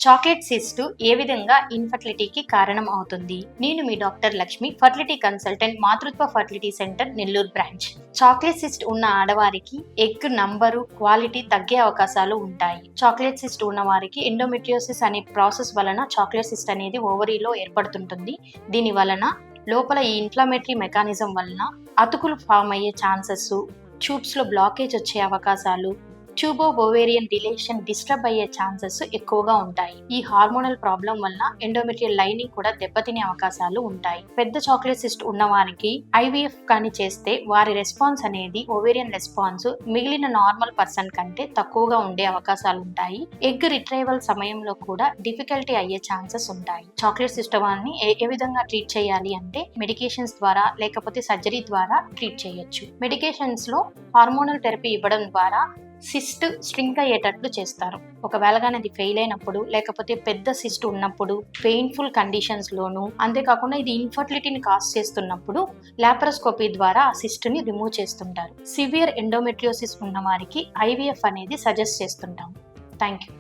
Chocolate cyst ఏ విధంగా ఇన్ఫర్టిలిటీకి కారణం అవుతుంది? నేను మీ డాక్టర్ లక్ష్మి, ఫర్టిలిటీ కన్సల్టెంట్, మాతృత్వ fertility centre, Nellore branch. Chocolate cyst ఉన్న ఆడవారికి ఎగ్ నంబరు, క్వాలిటీ తగ్గే అవకాశాలు ఉంటాయి. చాక్లెట్ సిస్ట్ ఉన్న వారికి ఎండోమెట్రియోసిస్ అనే ప్రాసెస్ వలన చాక్లెట్ సిస్ట్ అనేది ఓవరీలో ఏర్పడుతుంటుంది. దీని వలన లోపల ఈ ఇన్ఫ్లమేటరీ మెకానిజం వలన అతుకులు ఫామ్ అయ్యే ఛాన్సెస్, ట్యూబ్స్ లో బ్లాకేజ్ వచ్చే అవకాశాలు, ట్యూబో ఓవేరియన్ రిలేషన్ డిస్టర్బ్ అయ్యే ఛాన్సెస్ ఎక్కువగా ఉంటాయి. ఈ హార్మోనల్ ప్రాబ్లం వల్ల ఎండోమెట్రియల్ లైనింగ్ కూడా దెబ్బతినే అవకాశాలు ఉంటాయి. పెద్ద చాక్లెట్ సిస్ట్ ఉన్న వారికి ఐవీఎఫ్ కానీ చేస్తే వారి రెస్పాన్స్ అనేది ఓవేరియన్ రెస్పాన్స్ మిగిలిన నార్మల్ పర్సన్ కంటే తక్కువగా ఉండే అవకాశాలు ఉంటాయి. ఎగ్ రిట్రైవల్ సమయంలో కూడా డిఫికల్టీ అయ్యే ఛాన్సెస్ ఉంటాయి. చాక్లెట్ సిస్ట్ వారిని ఏ విధంగా ట్రీట్ చేయాలి అంటే మెడికేషన్స్ ద్వారా లేకపోతే సర్జరీ ద్వారా ట్రీట్ చేయొచ్చు. మెడికేషన్స్ లో హార్మోనల్ థెరపీ ఇవ్వడం ద్వారా సిస్ట్ స్ట్రింక్ అయ్యేటట్లు చేస్తారు. ఒకవేళ కానీ అది ఫెయిల్ అయినప్పుడు లేకపోతే పెద్ద సిస్ట్ ఉన్నప్పుడు, పెయిన్ఫుల్ కండిషన్స్ లోను, అంతేకాకుండా ఇది ఇన్ఫర్టిలిటీని కాజ్ చేస్తున్నప్పుడు లాప్రోస్కోపీ ద్వారా ఆ సిస్ట్ ని రిమూవ్ చేస్తుంటారు. సివియర్ ఎండోమెట్రియోసిస్ ఉన్న వారికి ఐవీఎఫ్ అనేది సజెస్ట్ చేస్తుంటాం. Thank you.